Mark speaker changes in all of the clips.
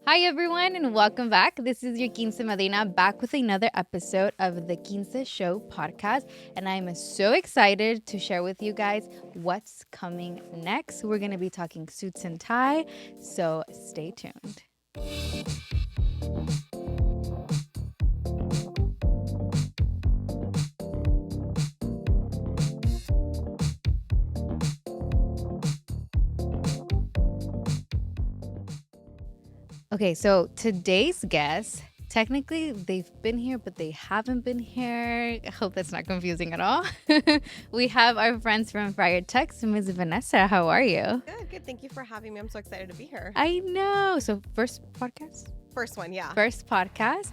Speaker 1: Hi, everyone, and welcome back. This is your Quince Madrina back with another episode of the Quince Show podcast. And I'm so excited to share with you guys what's coming next. We're going to be talking suits and tie, so stay tuned. Okay, so today's guests, technically they've been here, but they haven't been here. I hope that's not confusing at all. We have our friends from Friar Tux, Ms. Vanessa. How are you?
Speaker 2: Good, good. Thank you for having me. I'm so excited to be here.
Speaker 1: I know. So, first podcast?
Speaker 2: First one, yeah.
Speaker 1: First podcast.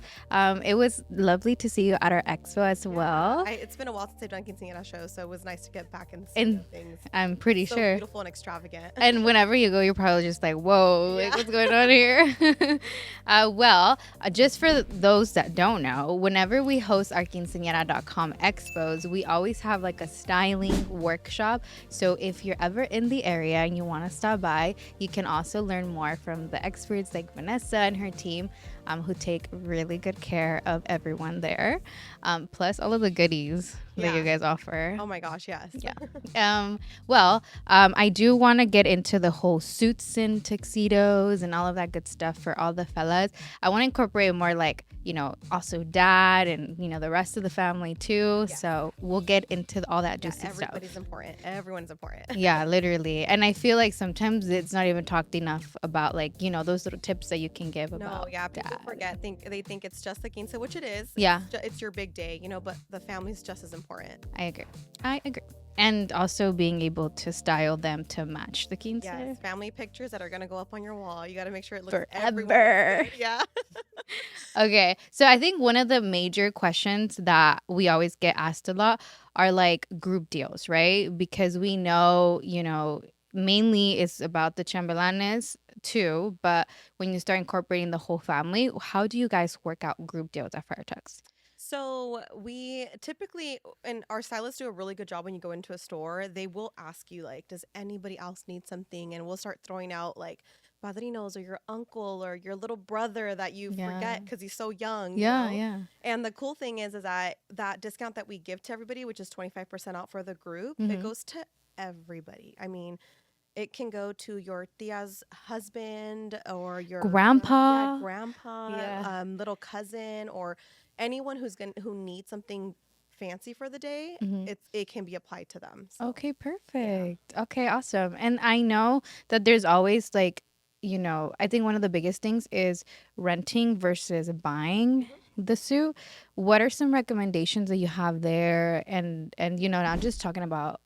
Speaker 1: It was lovely to see you at our expo as well.
Speaker 2: It's been a while since I've done quinceañera shows, so it was nice to get back and see
Speaker 1: And
Speaker 2: things.
Speaker 1: I'm pretty
Speaker 2: So
Speaker 1: sure.
Speaker 2: beautiful and extravagant.
Speaker 1: And whenever you go, you're probably just like, whoa, like, what's going on here? Just for those that don't know, whenever we host our quinceañera.com expos, we always have like a styling workshop. So if you're ever in the area and you want to stop by, you can also learn more from the experts like Vanessa and her team, who take really good care of everyone there. Plus all of the goodies that you guys offer.
Speaker 2: Oh my gosh, yes.
Speaker 1: Yeah. I do want to get into the whole suits and tuxedos and all of that good stuff for all the fellas. I want to incorporate more like, also dad and, the rest of the family too.
Speaker 2: Yeah.
Speaker 1: So we'll get into all that juicy stuff.
Speaker 2: Everybody's important. Everyone's important.
Speaker 1: Yeah, literally. And I feel like sometimes it's not even talked enough about like, those little tips that you can give about
Speaker 2: People
Speaker 1: dad.
Speaker 2: forget. They think it's just the quince, which it is.
Speaker 1: Yeah.
Speaker 2: It's your big day, but the family's just as important.
Speaker 1: I agree. And also being able to style them to match the quince.
Speaker 2: Yes, family pictures that are going to go up on your wall. You got to make sure it looks
Speaker 1: forever.
Speaker 2: Yeah.
Speaker 1: Okay, so I think one of the major questions that we always get asked a lot are like group deals, right? Because we know, mainly it's about the Chambelanes too, but when you start incorporating the whole family, how do you guys work out group deals at Friar Tux?
Speaker 2: So we typically, and our stylists do a really good job when you go into a store. They will ask you like, does anybody else need something? And we'll start throwing out like padrinos or your uncle or your little brother that you forget because he's so young.
Speaker 1: Yeah.
Speaker 2: And the cool thing is that discount that we give to everybody, which is 25% out for the group, it goes to everybody. I mean, it can go to your tia's husband or your
Speaker 1: grandpa,
Speaker 2: little cousin, or anyone who needs something fancy for the day. It can be applied to them.
Speaker 1: So. Okay, perfect. Yeah. Okay, awesome. And I know that there's always like, I think one of the biggest things is renting versus buying the suit. What are some recommendations that you have there? And not just talking about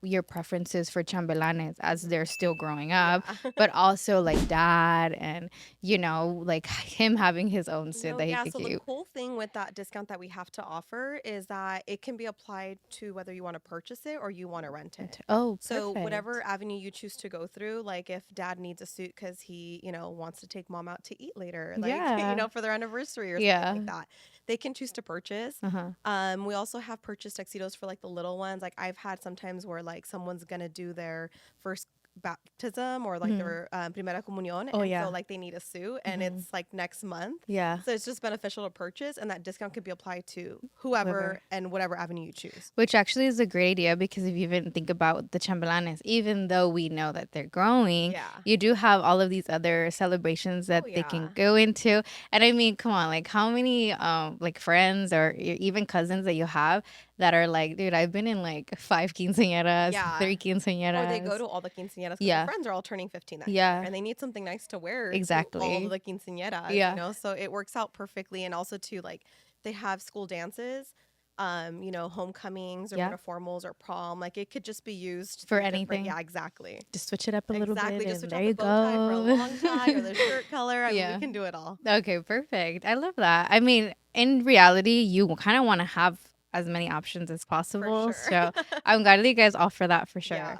Speaker 1: your preferences for chambelanes as they're still growing up, but also like dad and, like him having his own suit that he could keep.
Speaker 2: The cool thing with that discount that we have to offer is that it can be applied to whether you want to purchase it or you want to rent it.
Speaker 1: Oh, perfect.
Speaker 2: So whatever avenue you choose to go through, like if dad needs a suit because he, wants to take mom out to eat later, like, for their anniversary or something like that, they can choose to purchase. We also have purchased tuxedos for like the little ones. Like I've had sometimes where like someone's gonna do their first baptism or like their primera comunión, so like they need a suit and it's like next month. So it's just beneficial to purchase, and that discount could be applied to whoever and whatever avenue you choose.
Speaker 1: Which actually is a great idea, because if you even think about the chambelanes, even though we know that they're growing, you do have all of these other celebrations that they can go into. And I mean, come on, like how many like friends or even cousins that you have that are like, dude, I've been in like 5 quinceañeras, 3 quinceañeras.
Speaker 2: Or they go to all the quinceañeras because their friends are all turning 15 that year, and they need something nice to wear.
Speaker 1: Exactly.
Speaker 2: To all of the quinceañeras, so it works out perfectly. And also too, like they have school dances, homecomings or formals or prom. Like it could just be used
Speaker 1: for anything.
Speaker 2: Yeah, exactly.
Speaker 1: Just switch it up a little bit.
Speaker 2: Just
Speaker 1: and
Speaker 2: switch
Speaker 1: there you
Speaker 2: the bow tie
Speaker 1: go.
Speaker 2: for a long tie or the shirt color. I mean, we can do it all.
Speaker 1: Okay, perfect. I love that. I mean, in reality, you kind of want to have as many options as possible. So I'm glad that you guys offer that for sure. Yeah.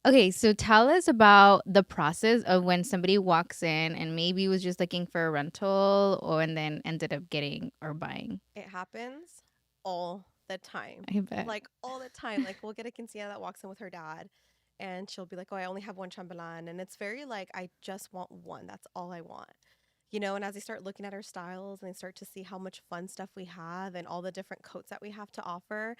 Speaker 1: Okay, so tell us about the process of when somebody walks in and maybe was just looking for a rental and then ended up getting or buying.
Speaker 2: It happens all the time.
Speaker 1: I bet.
Speaker 2: Like all the time. Like we'll get a quinceañera that walks in with her dad and she'll be like, oh, I only have one chambelan. And it's very like, I just want one. That's all I want. And as they start looking at our styles and they start to see how much fun stuff we have and all the different coats that we have to offer,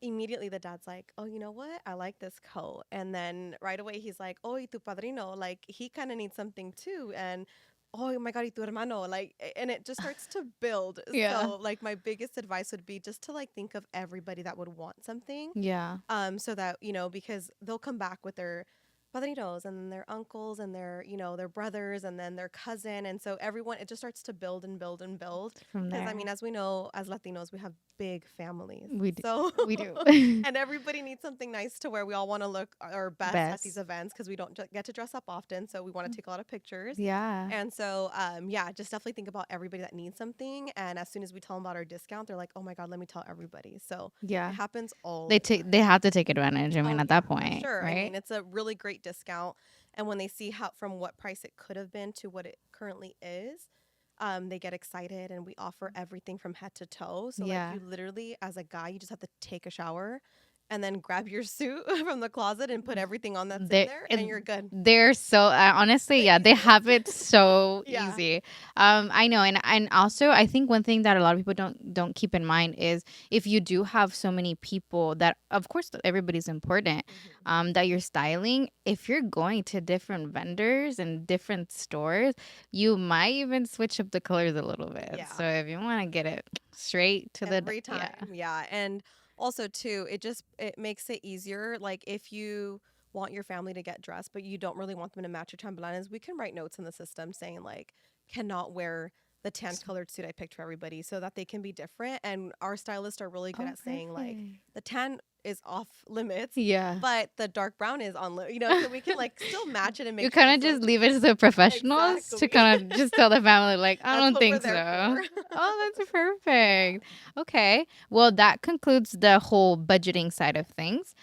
Speaker 2: immediately the dad's like, oh, you know what? I like this coat. And then right away he's like, oh, y tu padrino, like he kind of needs something too. And oh my God, y tu hermano, like, and it just starts to build.
Speaker 1: Yeah.
Speaker 2: So like my biggest advice would be just to like think of everybody that would want something.
Speaker 1: Yeah.
Speaker 2: So that, because they'll come back with their padrinos and then their uncles and their brothers and then their cousin. And so everyone, it just starts to build and build and build. Because I mean, as we know, as Latinos, we have big families.
Speaker 1: We do.
Speaker 2: So
Speaker 1: we do.
Speaker 2: And everybody needs something nice to wear. We all want to look our best at these events because we don't get to dress up often. So we want to take a lot of pictures.
Speaker 1: Yeah.
Speaker 2: And so, just definitely think about everybody that needs something. And as soon as we tell them about our discount, they're like, oh my God, let me tell everybody. So it happens all
Speaker 1: the time. They have to take advantage. I mean, at that point,
Speaker 2: sure.
Speaker 1: Right?
Speaker 2: I mean, it's a really great discount. And when they see how from what price it could have been to what it currently is, they get excited, and we offer everything from head to toe. So like you literally, as a guy, you just have to take a shower and then grab your suit from the closet and put everything on that's in there, and you're good.
Speaker 1: They're so honestly, they have it so easy. I know, and also I think one thing that a lot of people don't keep in mind is if you do have so many people that, of course, everybody's important, that you're styling. If you're going to different vendors and different stores, you might even switch up the colors a little bit. Yeah. So if you want to get it straight to
Speaker 2: every time, and also too, it makes it easier. Like if you want your family to get dressed, but you don't really want them to match your chambelanes, we can write notes in the system saying like, cannot wear the tan colored suit I picked for everybody, so that they can be different. And our stylists are really good at saying like the tan is off limits, but the dark brown is on so we can like still match it and make
Speaker 1: you kind of just leave it to the professionals to kind of just tell the family like, I don't think so. Oh, that's perfect. Okay, well, that concludes the whole budgeting side of things.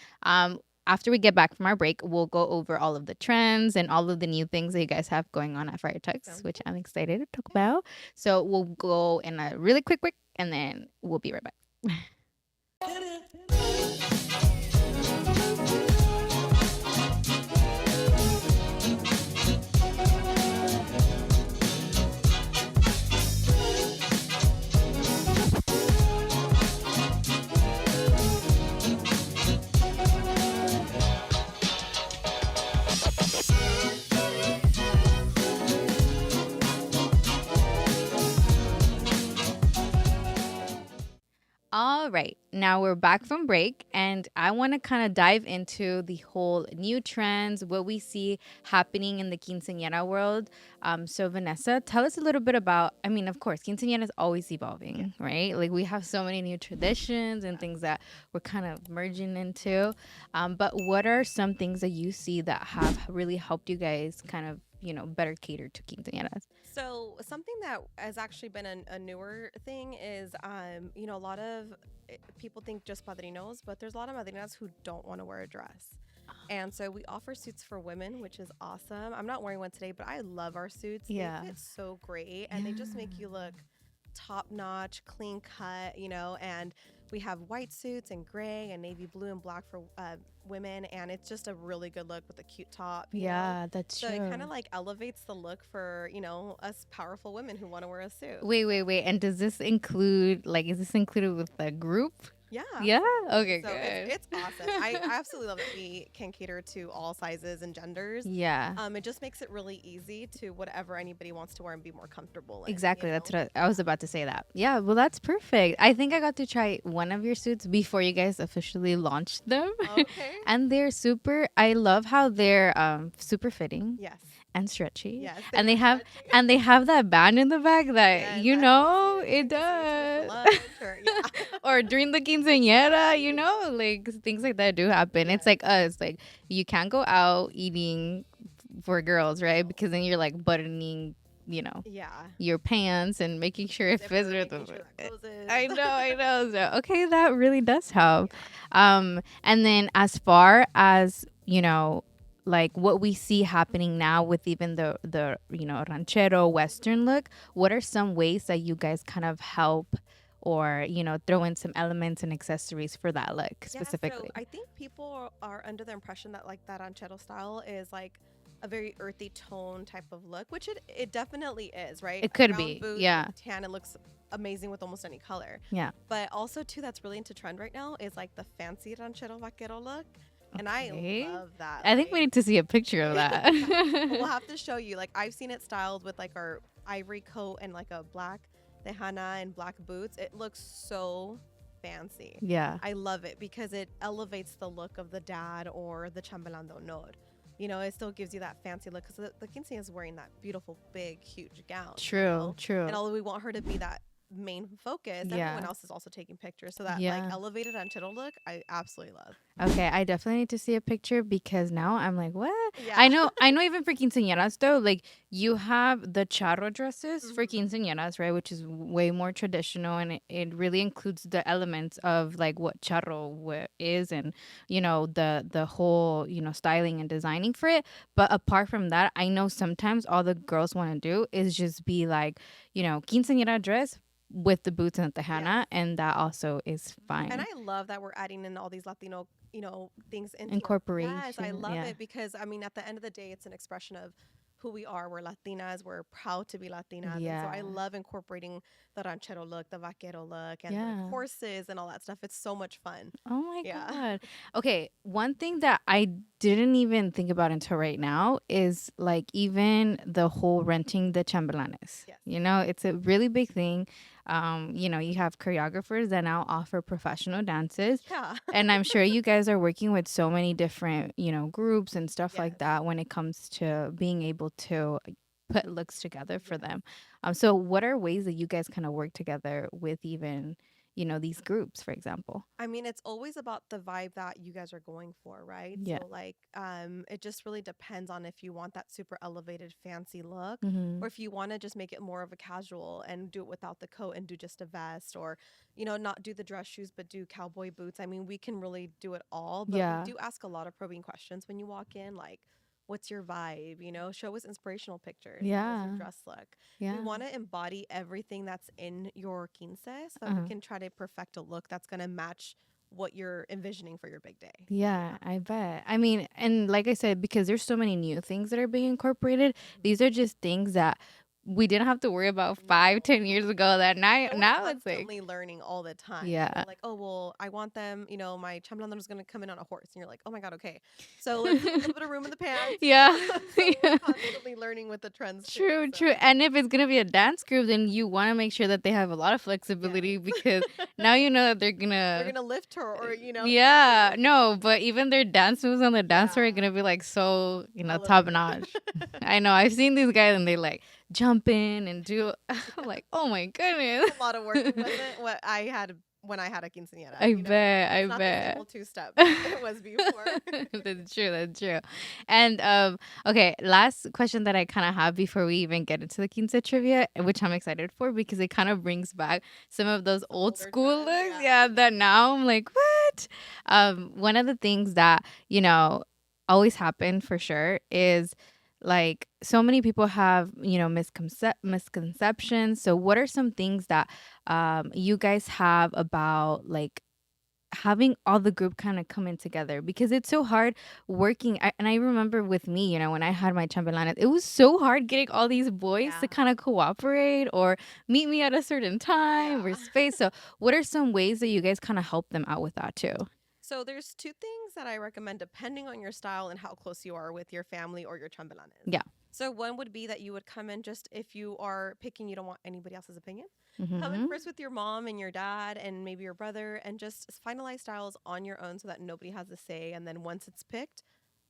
Speaker 1: After we get back from our break, we'll go over all of the trends and all of the new things that you guys have going on at Friar Tux, which I'm excited to talk about. So we'll go in a really quick break, and then we'll be right back. All right, now we're back from break, and I want to kind of dive into the whole new trends, what we see happening in the quinceañera world. So Vanessa, tell us a little bit about, I mean, of course, quinceañera is always evolving, right? Like we have so many new traditions and things that we're kind of merging into. But what are some things that you see that have really helped you guys kind of, better cater to quinceañeras?
Speaker 2: So something that has actually been a newer thing is, a lot of people think just padrinos, but there's a lot of madrinas who don't want to wear a dress. And so we offer suits for women, which is awesome. I'm not wearing one today, but I love our suits. They fit so great, and they just make you look top notch, clean cut, and we have white suits and gray and navy blue and black for women, and it's just a really good look with a cute top.
Speaker 1: That's
Speaker 2: so
Speaker 1: true.
Speaker 2: It kind of like elevates the look for us powerful women who want to wear a suit.
Speaker 1: Wait, and does this include is this included with the group? Yeah. Okay,
Speaker 2: so
Speaker 1: good.
Speaker 2: It's awesome. I absolutely love that we can cater to all sizes and genders. It just makes it really easy to whatever anybody wants to wear and be more comfortable in.
Speaker 1: Exactly. That's what I was about to say. That. Yeah. Well, that's perfect. I think I got to try one of your suits before you guys officially launched them.
Speaker 2: Okay.
Speaker 1: And they're super. I love how they're super fitting.
Speaker 2: Yes.
Speaker 1: And stretchy.
Speaker 2: Yes.
Speaker 1: And they have that band in the back that it does. Or during the quinceañera, like things like that do happen. Yeah. It's like us. Like you can't go out eating for girls, right? Because then you're like buttoning, your pants and making sure it fits with them. I know. So okay, that really does help. And then as far as like what we see happening now with even the ranchero Western look, what are some ways that you guys kind of help or throw in some elements and accessories for that look specifically?
Speaker 2: So I think people are under the impression that like that ranchero style is like a very earthy tone type of look, which it definitely is, right?
Speaker 1: It could be,
Speaker 2: boot,
Speaker 1: yeah.
Speaker 2: Tan, it looks amazing with almost any color.
Speaker 1: Yeah.
Speaker 2: But also, too, that's really into trend right now is like the fancy ranchero vaquero look. And
Speaker 1: Okay.
Speaker 2: I love that.
Speaker 1: I think we need to see a picture of that.
Speaker 2: We'll have to show you. Like, I've seen it styled with like our ivory coat and like a black tejana and black boots. It looks so fancy.
Speaker 1: Yeah.
Speaker 2: I love it because it elevates the look of the dad or the chambelán de honor. You know, it still gives you that fancy look because the quinceañera is wearing that beautiful, big, huge gown.
Speaker 1: True.
Speaker 2: And although we want her to be that main focus, everyone else is also taking pictures, so that like elevated ranchero look I absolutely love.
Speaker 1: Okay, I definitely need to see a picture because now I'm like, what? I know even for quinceañeras though, like you have the charro dresses for quinceañeras, right, which is way more traditional, and it really includes the elements of like what charro is, and you know the whole, you know, styling and designing for it. But apart from that, I know sometimes all the girls want to do is just be like, you know, quinceañera dress with the boots and the tejana, and that also is fine.
Speaker 2: And I love that we're adding in all these Latino, you know, things into
Speaker 1: incorporation.
Speaker 2: Yes, I love it because I mean, at the end of the day, it's an expression of who we are. We're Latinas. We're proud to be Latinas.
Speaker 1: Yeah.
Speaker 2: And so I love incorporating the ranchero look, the vaquero look, and the horses and all that stuff. It's so much fun.
Speaker 1: Oh my God. Okay. One thing that I didn't even think about until right now is like even the whole renting the chambelanes.
Speaker 2: Yes.
Speaker 1: You know, it's a really big thing. You know, you have choreographers that now offer professional dances.
Speaker 2: Yeah.
Speaker 1: And I'm sure you guys are working with so many different, you know, groups and stuff like that when it comes to being able to put looks together for them. So what are ways that you guys kind of work together with even, you know, these groups, for example?
Speaker 2: I mean, it's always about the vibe that you guys are going for, right?
Speaker 1: Yeah.
Speaker 2: So like, it just really depends on if you want that super elevated fancy look,
Speaker 1: Mm-hmm.
Speaker 2: or if you want to just make it more of a casual and do it without the coat and do just a vest, or, you know, not do the dress shoes, but do cowboy boots. I mean, we can really do it all, but we do ask a lot of probing questions when you walk in, like, what's your vibe? You know, show us inspirational pictures.
Speaker 1: Yeah.
Speaker 2: What's your dress look?
Speaker 1: Yeah.
Speaker 2: We want to embody everything that's in your quince so that we can try to perfect a look that's going to match what you're envisioning for your big day.
Speaker 1: Yeah, I bet. I mean, and like I said, because there's so many new things that are being incorporated, these are just things that we didn't have to worry about 5-10 years ago that now it's like
Speaker 2: learning all the time.
Speaker 1: Yeah.
Speaker 2: You know, like, oh, well, I want them, you know, my chambelán is going to come in on a horse. And you're like, oh my God, okay. So let's leave a little bit of room in the pants.
Speaker 1: Yeah.
Speaker 2: So we're constantly learning with the trends.
Speaker 1: True, true. And if it's going to be a dance group, then you want to make sure that they have a lot of flexibility because now you know that they're going
Speaker 2: to lift her or, you know.
Speaker 1: Yeah, no, but even their dance moves on the dance floor are going to be like so, you know, top notch. I know. I've seen these guys and they like jump in and do. I'm like, oh my goodness.
Speaker 2: A lot of work. It wasn't what I had when I had a quinceañera.
Speaker 1: I bet. I
Speaker 2: bet.
Speaker 1: The
Speaker 2: simple two-step it was before.
Speaker 1: That's true. That's true. And okay, last question that I kind of have before we even get into the quince trivia, which I'm excited for because it kind of brings back some of those old school looks. Yeah, that now I'm like, what? One of the things that, you know, always happen for sure is like so many people have, you know, misconceptions. So what are some things that you guys have about like having all the group kind of coming together? Because it's so hard working. And I remember with me, you know, when I had my chambelanes, it was so hard getting all these boys to kind of cooperate or meet me at a certain time or space. So what are some ways that you guys kind of help them out with that too?
Speaker 2: So there's two things that I recommend depending on your style and how close you are with your family or your chambelanes.
Speaker 1: Yeah.
Speaker 2: So one would be that you would come in just if you are picking, you don't want anybody else's opinion.
Speaker 1: Mm-hmm.
Speaker 2: Come in first with your mom and your dad and maybe your brother and just finalize styles on your own so that nobody has a say. And then once it's picked,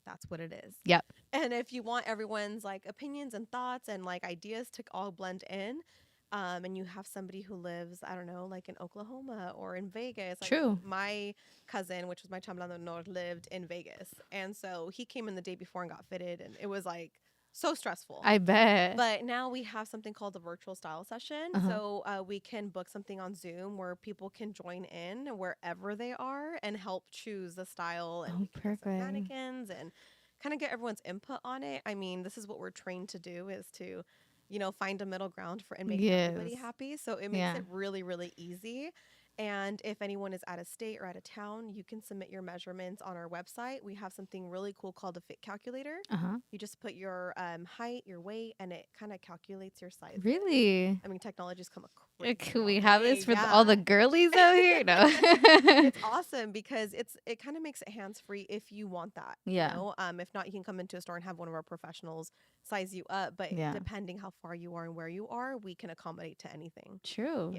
Speaker 2: that's what it is.
Speaker 1: Yep.
Speaker 2: And if you want everyone's like opinions and thoughts and like ideas to all blend in, and you have somebody who lives, I don't know, like in Oklahoma or in Vegas. Like
Speaker 1: True.
Speaker 2: My cousin, which was my chambelán de honor, lived in Vegas. And so he came in the day before and got fitted. And it was like so stressful.
Speaker 1: I bet.
Speaker 2: But now we have something called the virtual style session. So we can book something on Zoom where people can join in wherever they are and help choose the style and
Speaker 1: perfect.
Speaker 2: mannequins and kind of get everyone's input on it. I mean, this is what we're trained to do is to, you know, find a middle ground and make everybody happy. So it makes it really, really easy. And if anyone is out of state or out of town, you can submit your measurements on our website. We have something really cool called a fit calculator. You just put your height, your weight, and it kind of calculates your size.
Speaker 1: Really?
Speaker 2: I mean, technology's come
Speaker 1: a Can we have this for all the girlies out here? No.
Speaker 2: It's awesome because it kind of makes it hands-free if you want that.
Speaker 1: Yeah.
Speaker 2: You know? If not, you can come into a store and have one of our professionals size you up. But depending how far you are and where you are, we can accommodate to anything.
Speaker 1: True.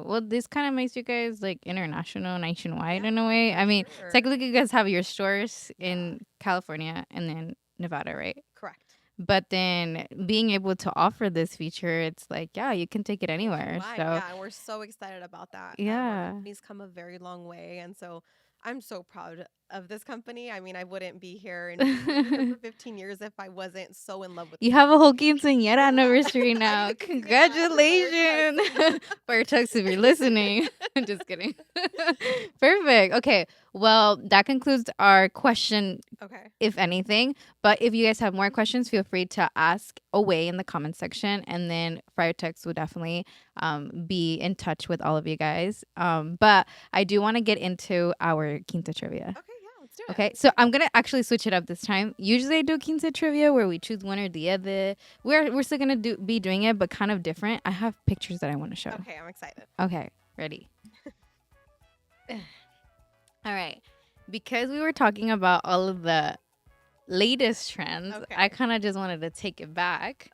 Speaker 1: Well, this kind of makes you guys like international, nationwide in a way. I mean, technically you guys have your stores in California and then Nevada, right?
Speaker 2: Correct.
Speaker 1: But then being able to offer this feature, it's like, you can take it anywhere.
Speaker 2: Right.
Speaker 1: So
Speaker 2: yeah, we're so excited about that. Our company's come a very long way. And so I'm so proud of this company. I mean, I wouldn't be here for 15 years if I wasn't so in love with it.
Speaker 1: You have a whole quinceañera anniversary now. Congratulations. Friar Tux, if you're listening. Just kidding. Perfect. Okay. Well, that concludes our question, if anything. But if you guys have more questions, feel free to ask away in the comment section. And then Friar Tux will definitely be in touch with all of you guys. But I do want to get into our quince trivia. Okay, so I'm gonna actually switch it up this time. Usually I do quince trivia where we choose one or the other. We're still gonna be doing it, but kind of different. I have pictures that I want to show.
Speaker 2: Okay, I'm excited.
Speaker 1: Okay, ready. All right, because we were talking about all of the latest trends, I kind of just wanted to take it back.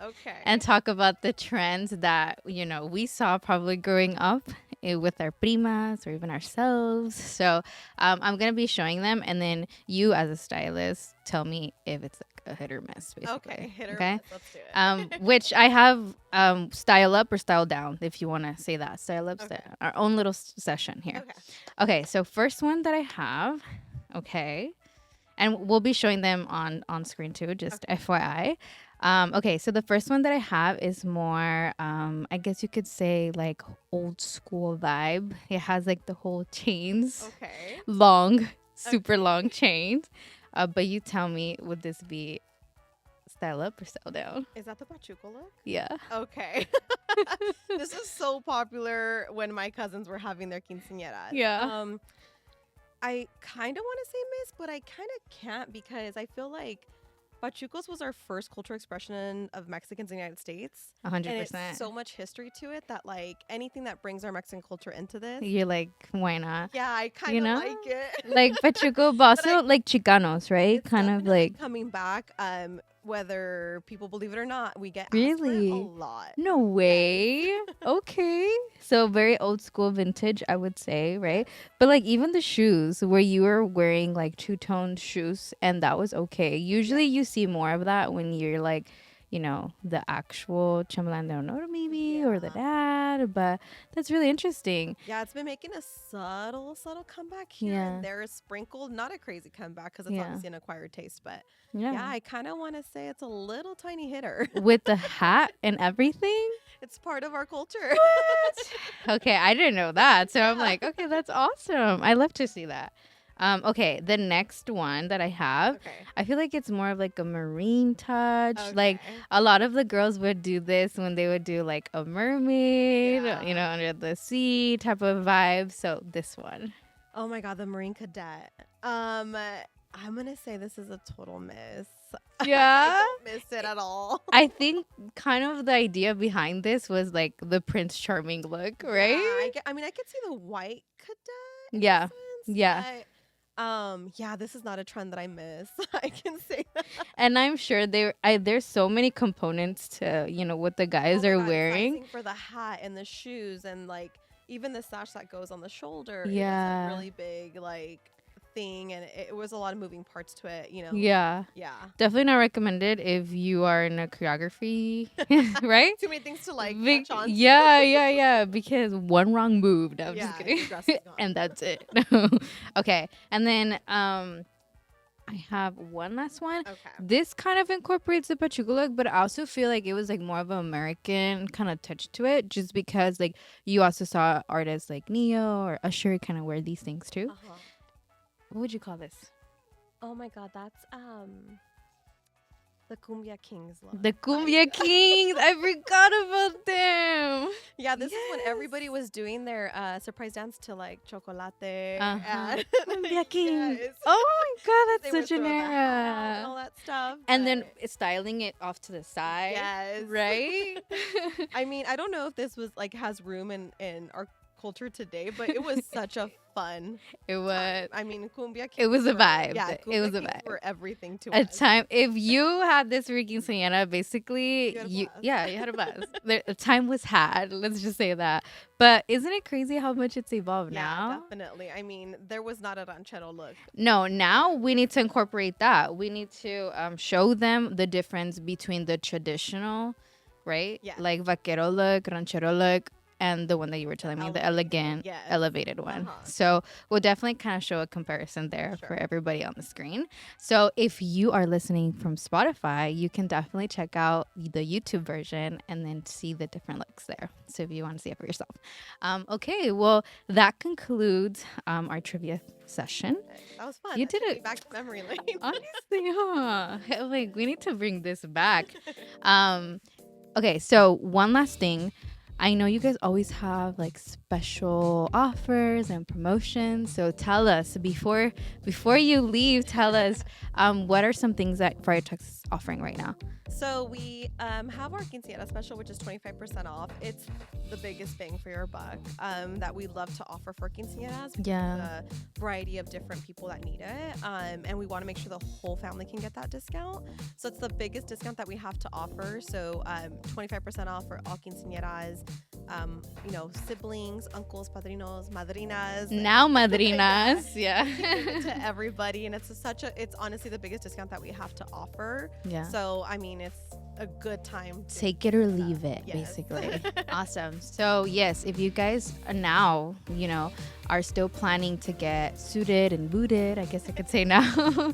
Speaker 1: And talk about the trends that we saw probably growing up with our primas or even ourselves. So I'm gonna be showing them, and then you as a stylist tell me if it's like a hit or miss, basically.
Speaker 2: Okay, hit or miss. Let's do it.
Speaker 1: Which I have style up or style down, if you want to say that. Style up, style down. Our own little session here. Okay, so first one that I have, and we'll be showing them on screen too, just FYI. Okay, so the first one that I have is more, I guess you could say like old school vibe. It has like the whole chains, long, super long chains. But you tell me, would this be style up or style down?
Speaker 2: Is that the pachuco look?
Speaker 1: Yeah.
Speaker 2: Okay. This is so popular when my cousins were having their quinceañeras.
Speaker 1: Yeah.
Speaker 2: I kind of want to say miss, but I kind of can't because I feel like pachucos was our first cultural expression of Mexicans in the United States.
Speaker 1: 100%.
Speaker 2: And it's so much history to it that like anything that brings our Mexican culture into this.
Speaker 1: You're like, why not?
Speaker 2: Yeah, I kind of like it.
Speaker 1: Like pachuco, but also like Chicanos, right? Kind of like
Speaker 2: coming back. Whether people believe it or not, we get asked
Speaker 1: really
Speaker 2: for it a lot.
Speaker 1: No way. Okay. So very old school vintage, I would say, right? But like even the shoes where you were wearing like two-toned shoes and that was okay. Usually you see more of that when you're like, the actual Chambelanes de Honor maybe or the dad, but that's really interesting.
Speaker 2: Yeah, it's been making a subtle comeback here and there, sprinkled. Not a crazy comeback because it's obviously an acquired taste, but yeah I kind of want to say it's a little tiny hitter. With
Speaker 1: the hat and everything?
Speaker 2: It's part of our culture.
Speaker 1: What? Okay, I didn't know that. So I'm like, okay, that's awesome. I love to see that. Okay, the next one that I have, I feel like it's more of like a marine touch. Like a lot of the girls would do this when they would do like a mermaid, under the sea type of vibe. So this one.
Speaker 2: Oh my God, the Marine Cadet. I'm gonna say this is a total miss.
Speaker 1: Yeah,
Speaker 2: I don't miss it at all.
Speaker 1: I think kind of the idea behind this was like the Prince Charming look, right?
Speaker 2: Yeah, I could see the white cadet.
Speaker 1: Yeah, yeah.
Speaker 2: Yeah, this is not a trend that I miss. I can say that.
Speaker 1: And I'm sure there's so many components to what the guys are wearing.
Speaker 2: For the hat and the shoes and like even the sash that goes on the shoulder.
Speaker 1: Yeah,
Speaker 2: it's a really big like thing, and it was a lot of moving parts to it.
Speaker 1: Yeah, definitely not recommended if you are in a choreography. Right?
Speaker 2: Too many things to like catch on to.
Speaker 1: Yeah, because one wrong move. No, I'm just kidding. And that's it. Okay, and then I have one last one. This kind of incorporates the pachuco look, but I also feel like it was like more of an American kind of touch to it, just because like you also saw artists like Neo or Usher kind of wear these things too. What would you call this?
Speaker 2: Oh my God, that's the Cumbia Kings look.
Speaker 1: The Cumbia Kings. I forgot about them.
Speaker 2: Yeah, this is when everybody was doing their surprise dance to like chocolate. And
Speaker 1: yes. Oh my god, that's such an era.
Speaker 2: And all that stuff.
Speaker 1: And then styling it off to the side.
Speaker 2: Yes.
Speaker 1: Right?
Speaker 2: I mean, I don't know if this was like has room in our culture today, but it was such a fun
Speaker 1: was.
Speaker 2: I mean, cumbia
Speaker 1: it was a vibe.
Speaker 2: Yeah,
Speaker 1: it was a vibe
Speaker 2: for everything to
Speaker 1: us. Time if you had this for quinceañera, basically you had a buzz. The time was had, let's just say that. But isn't it crazy how much it's evolved now?
Speaker 2: Definitely. I mean, there was not a ranchero look.
Speaker 1: No, now we need to incorporate that. We need to show them the difference between the traditional, right?
Speaker 2: Yeah.
Speaker 1: Like vaquero look, ranchero look, and the one that you were telling me, the elegant, elevated one. So we'll definitely kind of show a comparison there for everybody on the screen. So if you are listening from Spotify, you can definitely check out the YouTube version and then see the different looks there. So if you want to see it for yourself. Okay, well, that concludes our trivia session.
Speaker 2: That was fun.
Speaker 1: You did it.
Speaker 2: Back to memory lane.
Speaker 1: Honestly, huh? Like, we need to bring this back. Okay, so one last thing. I know you guys always have like special offers and promotions. So tell us before you leave, tell us what are some things that Friar Tux is offering right now?
Speaker 2: So we have our Quinceanera special, which is 25% off. It's the biggest bang for your buck that we love to offer for quinceañeras.
Speaker 1: Yeah.
Speaker 2: A variety of different people that need it. And we want to make sure the whole family can get that discount. So it's the biggest discount that we have to offer. So 25% off for all quinceañeras, siblings, uncles, padrinos, madrinas.
Speaker 1: Now madrinas. Yeah.
Speaker 2: To everybody. And it's honestly the biggest discount that we have to offer.
Speaker 1: Yeah.
Speaker 2: So, I mean, it's a good time.
Speaker 1: Take it or leave it, basically. Awesome. So, yes, if you guys are now, are still planning to get suited and booted, I guess I could say now,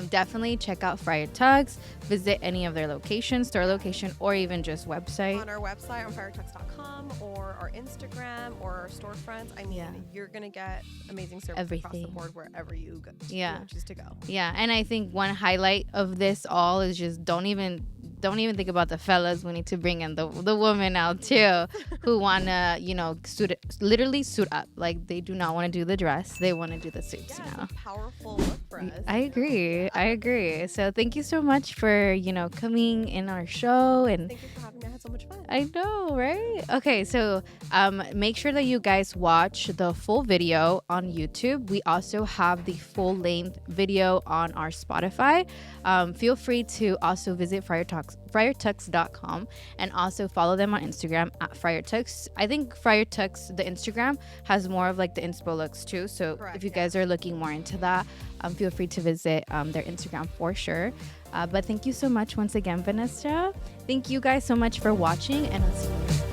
Speaker 1: definitely check out Friar Tux. Visit any of their locations, store location, or even just website.
Speaker 2: On our website, on friartux.com, or our Instagram, or our storefronts. I mean, you're going to get amazing service across the board wherever you go. Choose to go.
Speaker 1: Yeah, and I think one highlight of this all is just don't even think about the fellas. We need to bring in the women out too, who want to, literally suit up. Like, they do not want to do the dress. They want to do the suits now.
Speaker 2: It's a powerful look for us.
Speaker 1: I agree. So thank you so much for, coming in our show. And
Speaker 2: thank you for having me. I had so much fun.
Speaker 1: I know, right? Okay, so make sure that you guys watch the full video on YouTube. We also have the full-length video on our Spotify. Feel free to also visit friartux.com and also follow them on Instagram at Friar Tux. I think Friar Tux, the Instagram, has more of like the inspo looks too. So if you guys are looking more into that, feel free to visit their Instagram for sure. But thank you so much once again, Vanessa. Thank you guys so much for watching, and I'll see you next time.